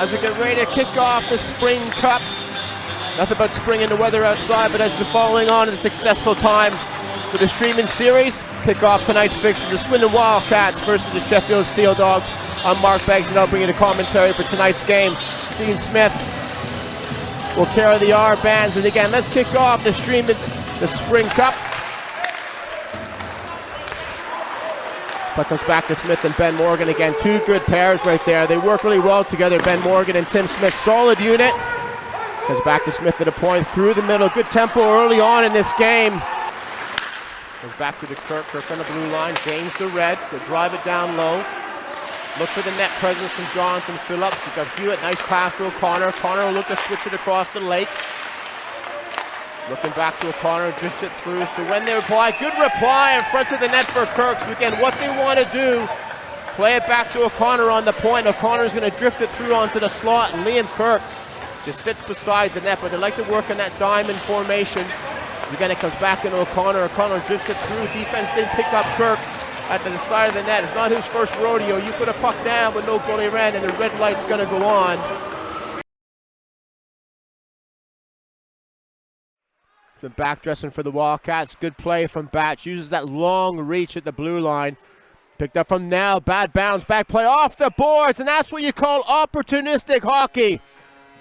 as we get ready to kick off the Spring Cup. Nothing but spring in the weather outside, but as we're following on in the successful time with the streaming series, kick off tonight's fixtures, the Swindon Wildcats versus the Sheffield Steeldogs. I'm Mark Beggs, and I'll bring you the commentary for tonight's game. Dean Smith will carry the R bands, and again, let's kick off the Spring Cup. Puck goes back to Smith and Ben Morgan again. Two good pairs right there. They work really well together, Ben Morgan and Tim Smith. Solid unit. Goes back to Smith at a point through the middle. Good tempo early on in this game. Goes back to the Kirk. Kirk on the blue line. Gains the red. They'll drive it down low. Look for the net presence from Jonathan Phillips. You've got Hewitt. Nice pass to O'Connor. Connor will look to switch it across the lake. Looking back to O'Connor, drifts it through. So when they reply, good reply in front of the net for Kirk. So again, what they want to do, play it back to O'Connor on the point. O'Connor's going to drift it through onto the slot, and Liam Kirk just sits beside the net, but they like to work on that diamond formation. So again, it comes back into O'Connor. O'Connor drifts it through. Defense didn't pick up Kirk at the side of the net. It's not his first rodeo. You put a puck down with no goalie ran, and the red light's going to go on. Been back dressing for the Wildcats. Good play from Batch. Uses that long reach at the blue line. Picked up from Now. Bad bounce. Back play off the boards. And that's what you call opportunistic hockey.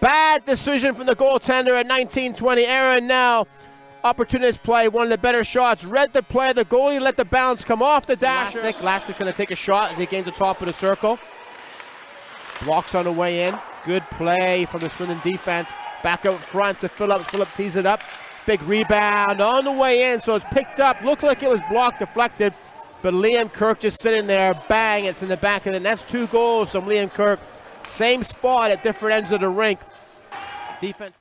Bad decision from the goaltender at 19-20. Aaron Now. Opportunist play. One of the better shots. Read the play. The goalie let the bounce come off the dasher. Lastik's going to take a shot as he gains the top of the circle. Blocks on the way in. Good play from the Swindon defense. Back out front to Phillips. Phillips tees it up. Big rebound on the way in, so it's picked up. Looked like it was blocked, deflected, but Liam Kirk just sitting there. Bang, it's in the back of the net. That's 2 goals from Liam Kirk. Same spot at different ends of the rink. Defense.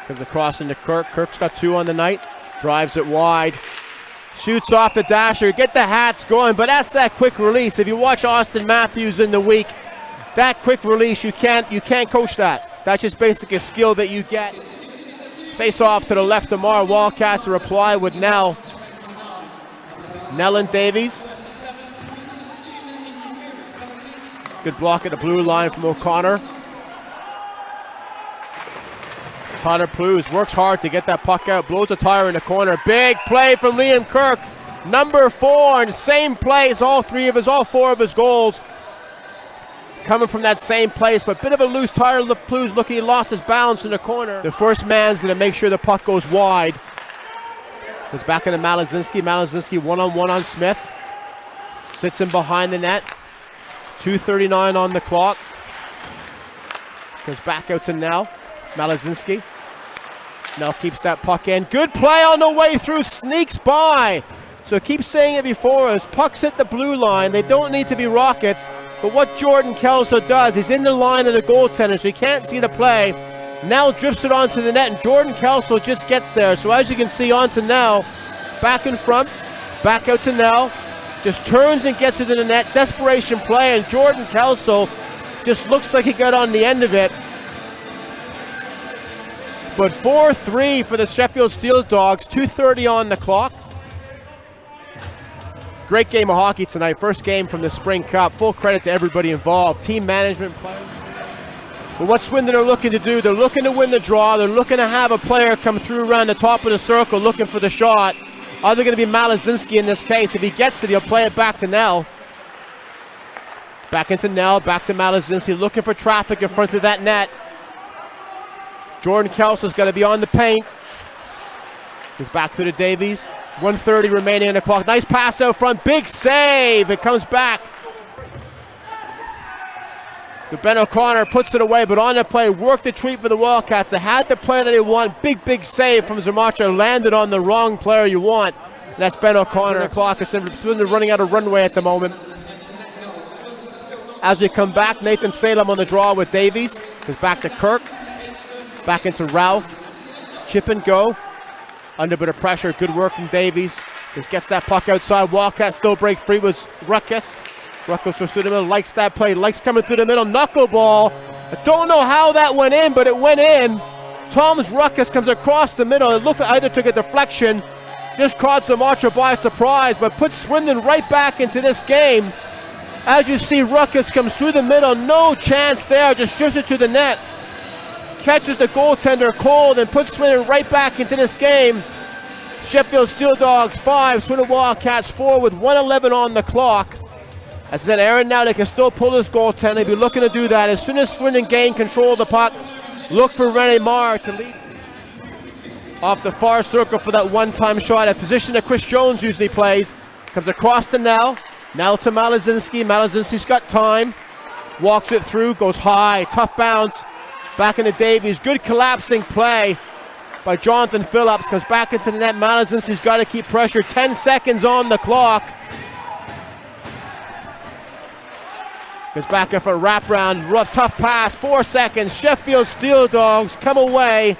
Comes across into Kirk. Kirk's got 2 on the night. Drives it wide. Shoots off the dasher. Get the hats going, but that's that quick release. If you watch Austin Matthews in the week, that quick release, you can't coach that. That's just basically a skill that you get. Face off to the left of Mar. Wildcats a reply with Nell. Nell and Davies. Good block at the blue line from O'Connor. Tyler Plews works hard to get that puck out. Blows a tire in the corner. Big play from Liam Kirk. Number 4, and same plays, all 4 of his goals. Coming from that same place, but bit of a loose tire. Plews looking, he lost his balance in the corner. The first man's going to make sure the puck goes wide. Goes back into Malazinski. Malazinski one-on-one on Smith. Sits him behind the net. 2:39 on the clock. Goes back out to Nell. Malazinski. Nell keeps that puck in. Good play on the way through. Sneaks by. So keep saying it before us. Pucks hit the blue line. They don't need to be rockets. But what Jordan Kelso does, he's in the line of the goaltender, so he can't see the play. Nell drifts it onto the net, and Jordan Kelso just gets there. So as you can see, on to Nell. Back in front. Back out to Nell. Just turns and gets it in the net. Desperation play, and Jordan Kelso just looks like he got on the end of it. But 4-3 for the Sheffield Steeldogs. 2:30 on the clock. Great game of hockey tonight. First game from the Spring Cup. Full credit to everybody involved. Team management, players. But what Swindon are looking to do, they're looking to win the draw. They're looking to have a player come through around the top of the circle looking for the shot. Either going to be Malazinski in this case. If he gets it, he'll play it back to Nell. Back into Nell, back to Malazinski, looking for traffic in front of that net. Jordan Kelso's got to be on the paint. Goes back to the Davies. 1:30 remaining on the clock. Nice pass out front. Big save. It comes back. Ben O'Connor puts it away, but on the play, worked the treat for the Wildcats. They had the play that they want. Big save from Zermacha. Landed on the wrong player you want. And that's Ben O'Connor. The clock is Swindon running out of runway at the moment. As we come back, Nathan Salem on the draw with Davies. Goes back to Kirk. Back into Ralph. Chip and go. Under a bit of pressure. Good work from Davies. Just gets that puck outside. Wildcats still break free with Ruckus. Ruckus goes through the middle. Likes that play. Likes coming through the middle. Knuckleball. I don't know how that went in, but it went in. Tom's Ruckus comes across the middle. It looked like either took a deflection just caught Sumatra by surprise, but puts Swindon right back into this game. As you see, Ruckus comes through the middle, no chance there, just drifts it to the net. Catches the goaltender cold and puts Swindon right back into this game. Sheffield Steeldogs 5, Swindon Wildcats 4 with 1:11 on the clock. As I said, Aaron, now they can still pull this goaltender. They'll be looking to do that. As soon as Swindon gain control of the puck, look for Rene Marr to lead off the far circle for that one-time shot. A position that Chris Jones usually plays. Comes across the Nell. Now to Malazinski. Malazinski's got time. Walks it through, goes high. Tough bounce. Back into Davies. Good collapsing play by Jonathan Phillips. Comes back into the net. Malazinski's got to keep pressure. 10 seconds on the clock. Goes back in for a wraparound. Rough, tough pass. 4 seconds. Sheffield Steeldogs come away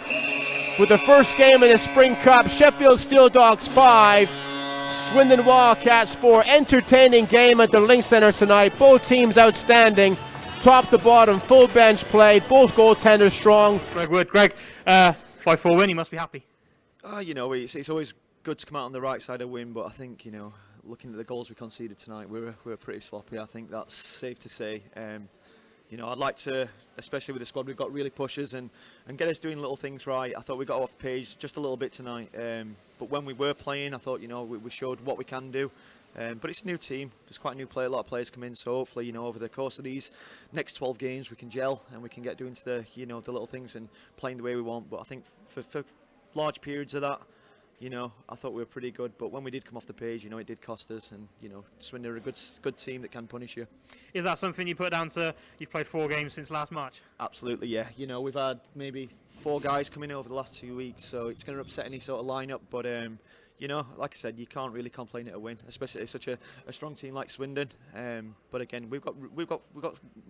with the first game in the Spring Cup. Sheffield Steeldogs 5. Swindon Wildcats 4. Entertaining game at the Link Center tonight. Both teams outstanding. Top to bottom, full bench play. Both goaltenders strong. Greg Wood. Greg, 5-4 win. You must be happy. You know, it's always good to come out on the right side of win, but I think, you know, looking at the goals we conceded tonight, we were pretty sloppy. I think that's safe to say. You know, I'd like to, especially with the squad we've got, really push us and get us doing little things right. I thought we got off page just a little bit tonight. But when we were playing, I thought, you know, we showed what we can do. But it's a new team. There's quite a new player. A lot of players come in. So hopefully, you know, over the course of these next 12 games, we can gel and we can get doing to the, you know, the little things and playing the way we want. But I think for large periods of that, you know, I thought we were pretty good, but when we did come off the page, you know, it did cost us, and, you know, Swindon are a good team that can punish you. Is that something you put down to you've played 4 games since last March? Absolutely, yeah. You know, we've had maybe 4 guys come in over the last 2 weeks, so it's going to upset any sort of lineup, but, you know, like I said, you can't really complain at a win, especially such a strong team like Swindon. But again, we've got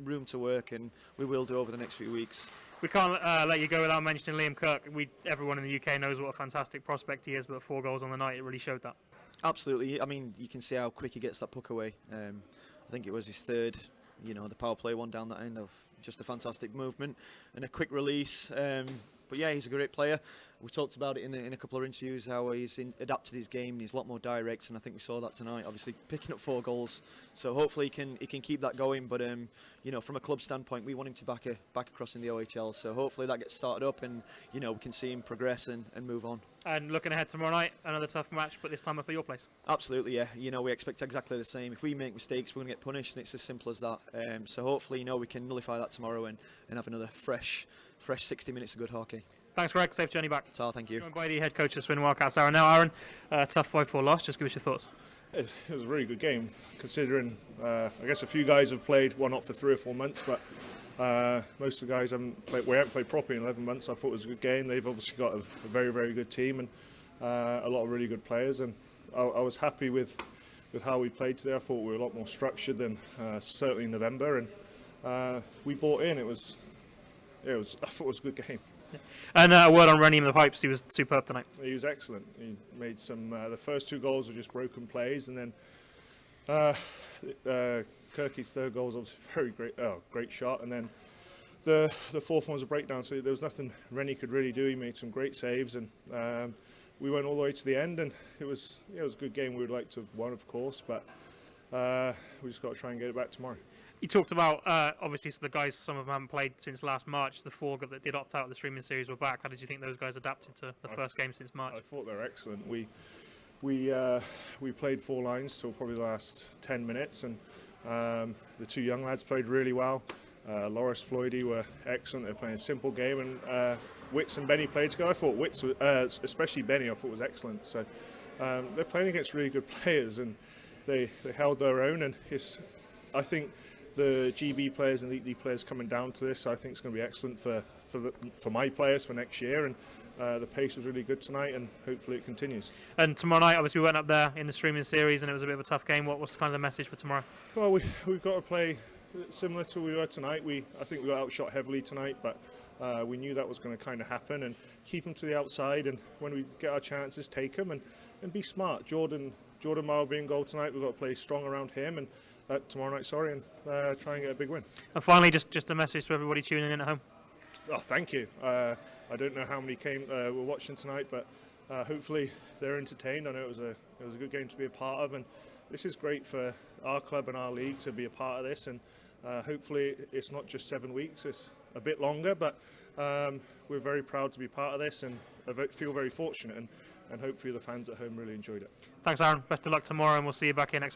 room to work, and we will do over the next few weeks. We can't let you go without mentioning Liam Kirk. Everyone in the UK knows what a fantastic prospect he is, but 4 goals on the night, it really showed that. Absolutely. I mean, you can see how quick he gets that puck away. I think it was his 3rd, you know, the power play one down that end of just a fantastic movement and a quick release. But yeah, he's a great player. We talked about it in a couple of interviews, how he's adapted his game. He's a lot more direct, and I think we saw that tonight. Obviously, picking up 4 goals, so hopefully he can keep that going. But you know, from a club standpoint, we want him to back across in the OHL. So hopefully that gets started up, and you know, we can see him progress and move on. And looking ahead tomorrow night, another tough match, but this time up at your place. Absolutely, yeah. You know, we expect exactly the same. If we make mistakes, we're going to get punished, and it's as simple as that. So hopefully, you know, we can nullify that tomorrow and have another fresh 60 minutes of good hockey. Thanks, Greg. Safe journey back. Thank you. Joined by the head coach of Swindon Wildcats, Aaron. Now, Aaron, tough 5-4 loss. Just give us your thoughts. It was a really good game, considering I guess a few guys have played, well, not for 3 or 4 months, but most of the guys haven't played properly in 11 months. I thought it was a good game. They've obviously got a very, very good team and a lot of really good players, and I was happy with how we played today. I thought we were a lot more structured than certainly in November, and we bought in. I thought it was a good game. Yeah. And a word on Rennie in the pipes. He was superb tonight. He was excellent. He made some. The first 2 goals were just broken plays, and then Kirky's 3rd goal was obviously very great shot, and then the 4th one was a breakdown. So there was nothing Rennie could really do. He made some great saves, and we went all the way to the end, and it was a good game. We would like to have won, of course, but we just got to try and get it back tomorrow. You talked about, obviously, so the guys, some of them haven't played since last March. The 4 that did opt out of the streaming series were back. How did you think those guys adapted to the first game since March? I thought they were excellent. We played 4 lines till probably the last 10 minutes, and the 2 young lads played really well. Loris, Floydie were excellent. They were playing a simple game, and Witz and Benny played together. I thought Witz, especially Benny, I thought was excellent. So they're playing against really good players, and they held their own. And I think the GB players and Elite League players coming down to this, I think it's going to be excellent for my players for next year. And the pace was really good tonight, and hopefully it continues. And tomorrow night, obviously, we went up there in the streaming series, and it was a bit of a tough game. What's kind of the message for tomorrow? Well, we've got to play similar to we were tonight. I think we got outshot heavily tonight, but we knew that was going to kind of happen, and keep them to the outside. And when we get our chances, take them and be smart. Jordan Morrow being goal tonight, we've got to play strong around him, and tomorrow night, and try and get a big win. And finally, just a message to everybody tuning in at home. Oh, thank you. I don't know how many were watching tonight, but hopefully they're entertained. I know it was a good game to be a part of, and this is great for our club and our league to be a part of this. And hopefully it's not just 7 weeks; it's a bit longer. But we're very proud to be part of this, and I feel very fortunate. And hopefully the fans at home really enjoyed it. Thanks, Aaron. Best of luck tomorrow, and we'll see you back here next week.